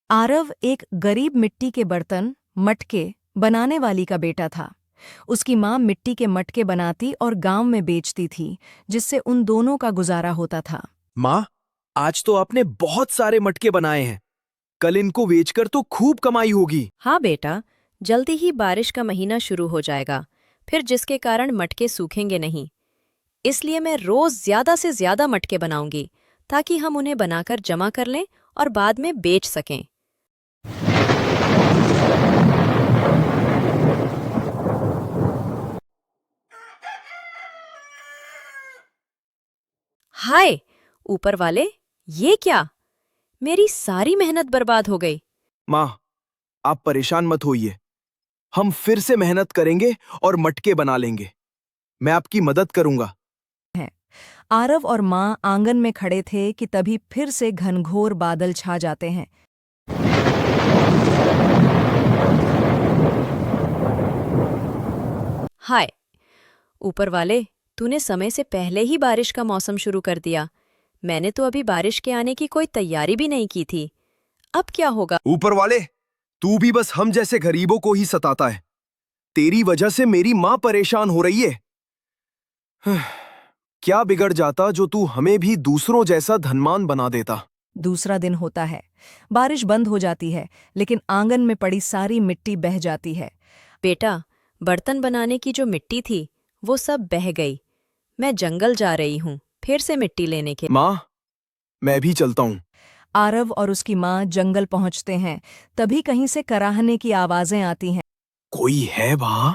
आरव एक गरीब मिट्टी के बर्तन मटके बनाने वाली का बेटा था। उसकी माँ मिट्टी के मटके बनाती और गांव में बेचती थी, जिससे उन दोनों का गुजारा होता था। माँ, आज तो आपने बहुत सारे मटके बनाए हैं। कल इनको बेचकर तो खूब कमाई होगी। हाँ बेटा, जल्दी ही बारिश का महीना शुरू हो जाएगा, फिर जिसके कारण मटके सूखेंगे नहीं। इसलिए मैं रोज ज्यादा से ज्यादा मटके बनाऊंगी, ताकि हम उन्हें बनाकर जमा कर लें और बाद में बेच सकें। हाय, ऊपर वाले, ये क्या? मेरी सारी मेहनत बर्बाद हो गई। माँ, आप परेशान मत होइए। हम फिर से मेहनत करेंगे और मटके बना लेंगे। मैं आपकी मदद करूंगा। आरव और माँ आंगन में खड़े थे कि तभी फिर से घनघोर बादल छा जाते हैं। हाय, ऊपर वाले, तूने समय से पहले ही बारिश का मौसम शुरू कर दिया। मैंने तो अभी बारिश के आने की कोई तैयारी भी नहीं की थी। अब क्या होगा? ऊपर वाले, तू भी बस हम जैसे गरीबों को ही सताता है। तेरी वजह से मेरी माँ परेशान हो रही है। क्या बिगड़ जाता जो तू हमें भी दूसरों जैसा धनवान बना देता। दूसरा दिन होता है। बारिश बंद हो जाती है, लेकिन आंगन में पड़ी सारी मिट्टी बह जाती है। बेटा, बर्तन बनाने की जो मिट्टी थी, वो सब बह गई। मैं जंगल जा रही हूँ, फिर से मिट्टी लेने के। माँ, मैं भी चलता हूँ। आरव और उसकी माँ जंगल पहुंचते हैं। तभी कहीं से कराहने की आवाजें आती हैं। कोई है वहां?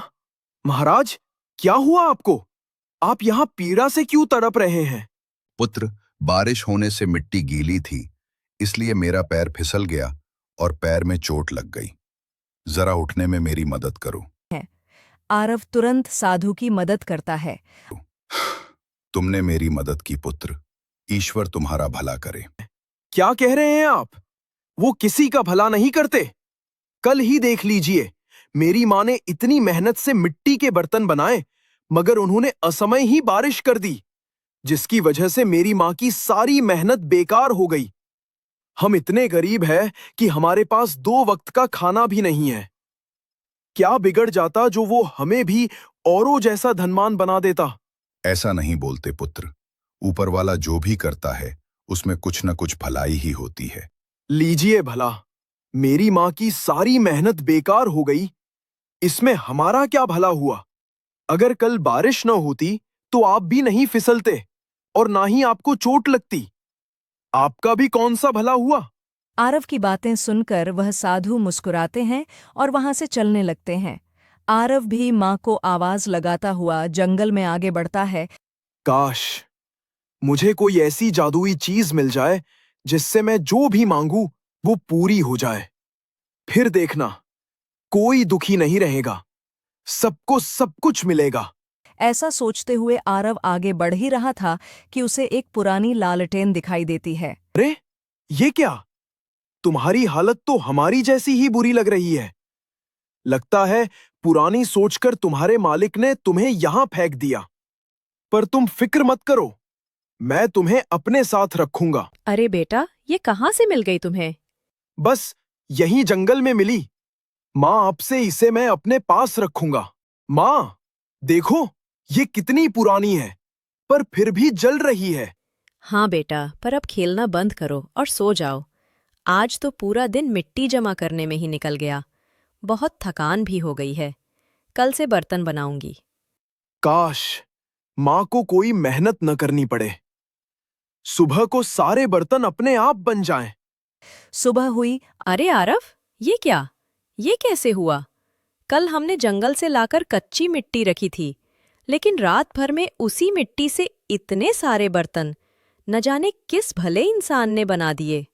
महाराज, क्या हुआ आपको? आप यहाँ पीड़ा से क्यों तड़प रहे हैं? पुत्र, बारिश होने से मिट्टी गीली थी, इसलिए मेरा पैर फिसल गया और पैर में चोट लग गई। जरा उठने में मेरी मदद करो। आरव तुरंत साधु की मदद करता है। तुमने मेरी मदद की पुत्र। ईश्वर तुम्हारा भला करे। क्या कह रहे हैं आप? वो किसी का भला नहीं करते। कल ही देख लीजिए, मेरी माँ ने इतनी मेहनत से मिट्टी के बर्तन बनाए, मगर उन्होंने असमय ही बारिश कर दी, जिसकी वजह से मेरी माँ की सारी मेहनत बेकार हो गई। हम इतने गरीब हैं कि हमारे पास 2 वक्त का खाना भी नहीं है। क्या बिगड़ जाता जो वो हमें भी औरों जैसा धनवान बना देता। ऐसा नहीं बोलते पुत्र। ऊपर वाला जो भी करता है, उसमें कुछ न कुछ भलाई ही होती है। लीजिए भला, मेरी माँ की सारी मेहनत बेकार हो गई, इसमें हमारा क्या भला हुआ? अगर कल बारिश न होती तो आप भी नहीं फिसलते और ना ही आपको चोट लगती। आपका भी कौन सा भला हुआ? आरव की बातें सुनकर वह साधु मुस्कुराते हैं और वहां से चलने लगते हैं। आरव भी माँ को आवाज लगाता हुआ जंगल में आगे बढ़ता है। काश मुझे कोई ऐसी जादुई चीज मिल जाए जिससे मैं जो भी मांगू वो पूरी हो जाए। फिर देखना, कोई दुखी नहीं रहेगा, सबको सब कुछ मिलेगा। ऐसा सोचते हुए आरव आगे बढ़ ही रहा था कि उसे एक पुरानी लालटेन दिखाई देती है। अरे, ये क्या? तुम्हारी हालत तो हमारी जैसी ही बुरी लग रही है। लगता है पुरानी सोचकर तुम्हारे मालिक ने तुम्हें यहां फेंक दिया। पर तुम फिक्र मत करो, मैं तुम्हें अपने साथ रखूंगा। अरे बेटा, ये कहाँ से मिल गई तुम्हें? बस यहीं जंगल में मिली। माँ, आपसे इसे मैं अपने पास रखूंगा। माँ, देखो, ये कितनी पुरानी है, पर फिर भी जल रही है। हाँ बेटा, पर अब खेलना बंद करो और सो जाओ। आज तो पूरा दिन मिट्टी जमा करने में ही निकल गया। बहुत थकान भी हो गई है। कल से बर्तन बनाऊंगी। काश माँ को कोई मेहनत न करनी पड़े। सुबह को सारे बर्तन अपने आप बन जाएं। सुबह हुई। अरे आरव, ये क्या? ये कैसे हुआ? कल हमने जंगल से लाकर कच्ची मिट्टी रखी थी, लेकिन रात भर में उसी मिट्टी से इतने सारे बर्तन न जाने किस भले इंसान ने बना दिए।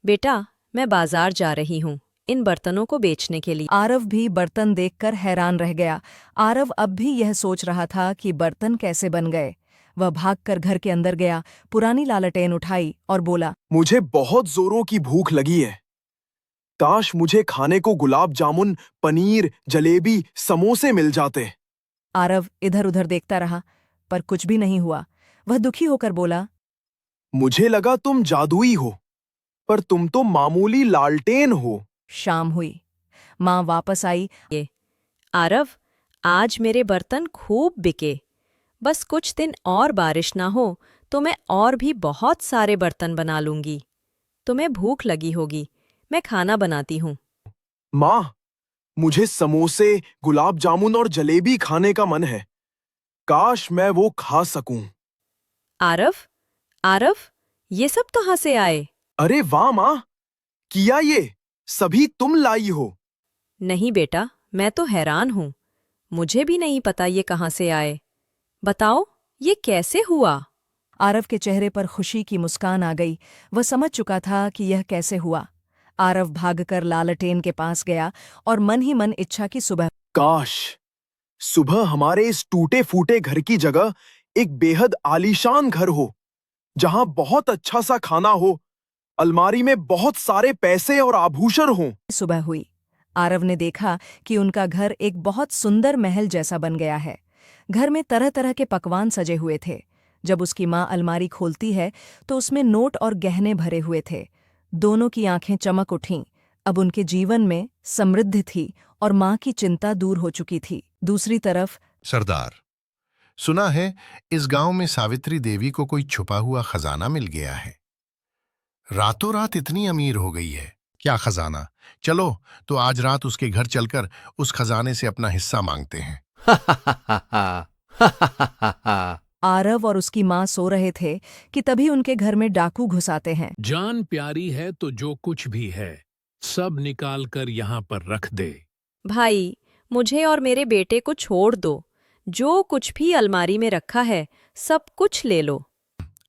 बेटा, मैं बाजार जा रही हूँ इन बर्तनों को बेचने के लिए। आरव भी बर्तन देखकर हैरान रह गया। आरव अब भी यह सोच रहा था कि बर्तन कैसे बन गए। वह भागकर घर के अंदर गया, पुरानी लालटेन उठाई और बोला, मुझे बहुत जोरों की भूख लगी है। काश मुझे खाने को गुलाब जामुन, पनीर, जलेबी, समोसे मिल जाते। आरव इधर उधर देखता रहा, पर कुछ भी नहीं हुआ। वह दुखी होकर बोला, मुझे लगा तुम जादुई हो। पर तुम तो मामूली लालटेन हो। शाम हुई। माँ वापस आई। आरव, आज मेरे बर्तन खूब बिके। बस कुछ दिन और बारिश ना हो तो मैं और भी बहुत सारे बर्तन बना लूंगी। तुम्हें भूख लगी होगी, मैं खाना बनाती हूँ। माँ, मुझे समोसे, गुलाब जामुन और जलेबी खाने का मन है। काश मैं वो खा सकूं। आरव, आरव, ये सब कहाँ से आए? अरे वाह माँ, किया ये सभी तुम लाई हो। नहीं बेटा, मैं तो हैरान हूँ। मुझे भी नहीं पता ये कहाँ से आए। बताओ, ये कैसे हुआ? आरव के चेहरे पर खुशी की मुस्कान आ गई। वह समझ चुका था कि यह कैसे हुआ। आरव भागकर लालटेन के पास गया और मन ही मन इच्छा की सुबह। काश सुबह हमारे इस टूटे फूटे घर की जगह एक बेहद आलीशान घर हो, जहां बहुत अच्छा सा खाना हो, अलमारी में बहुत सारे पैसे और आभूषण हों। सुबह हुई। आरव ने देखा कि उनका घर एक बहुत सुंदर महल जैसा बन गया है। घर में तरह तरह के पकवान सजे हुए थे। जब उसकी माँ अलमारी खोलती है तो उसमें नोट और गहने भरे हुए थे। दोनों की आंखें चमक उठीं। अब उनके जीवन में समृद्धि थी और माँ की चिंता दूर हो चुकी थी। दूसरी तरफ सरदार, सुना है इस गांव में सावित्री देवी को कोई छुपा हुआ खजाना मिल गया है। रातों रात इतनी अमीर हो गई है। क्या खजाना? चलो तो आज रात उसके घर चलकर उस खजाने से अपना हिस्सा मांगते हैं। आरव और उसकी माँ सो रहे थे कि तभी उनके घर में डाकू घुस आते हैं। जान प्यारी है तो जो कुछ भी है सब निकाल कर यहाँ पर रख दे। भाई, मुझे और मेरे बेटे को छोड़ दो। जो कुछ भी अलमारी में रखा है, सब कुछ ले लो।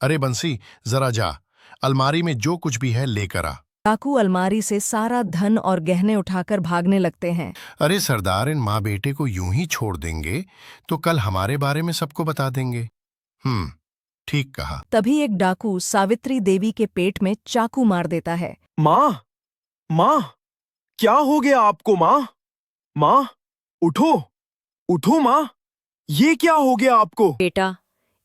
अरे बंसी, जरा जा, अलमारी में जो कुछ भी है लेकर आ। डाकू अलमारी से सारा धन और गहने उठाकर भागने लगते हैं। अरे सरदार, इन माँ बेटे को यूं ही छोड़ देंगे तो कल हमारे बारे में सबको बता देंगे। ठीक कहा। तभी एक डाकू सावित्री देवी के पेट में चाकू मार देता है। माँ, माँ, क्या हो गया आपको माँ? माँ, उठो, उठो माँ, ये क्या हो गया आपको? बेटा,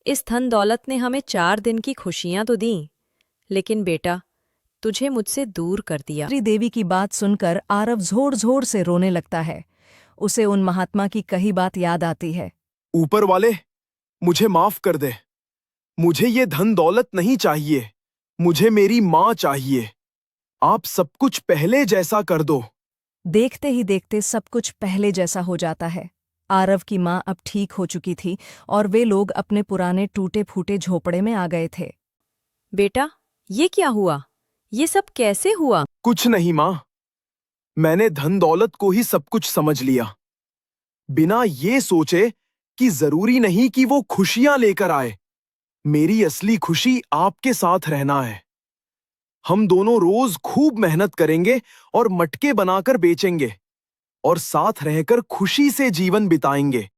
इस धन दौलत ने हमें 4 दिन की खुशियां तो दी, लेकिन बेटा, तुझे मुझसे दूर कर दिया। सावित्री देवी की बात सुनकर आरव जोर जोर से रोने लगता है। उसे उन महात्मा की कही बात याद आती है। ऊपर वाले, मुझे माफ कर दे। मुझे ये धन दौलत नहीं चाहिए, मुझे मेरी माँ चाहिए। आप सब कुछ पहले जैसा कर दो। देखते ही देखते सब कुछ पहले जैसा हो जाता है। आरव की माँ अब ठीक हो चुकी थी और वे लोग अपने पुराने टूटे फूटे झोपड़े में आ गए थे। बेटा, ये क्या हुआ? ये सब कैसे हुआ? कुछ नहीं माँ, मैंने धन दौलत को ही सब कुछ समझ लिया, बिना ये सोचे कि जरूरी नहीं कि वो खुशियां लेकर आए। मेरी असली खुशी आपके साथ रहना है। हम दोनों रोज खूब मेहनत करेंगे और मटके बनाकर बेचेंगे और साथ रहकर खुशी से जीवन बिताएंगे।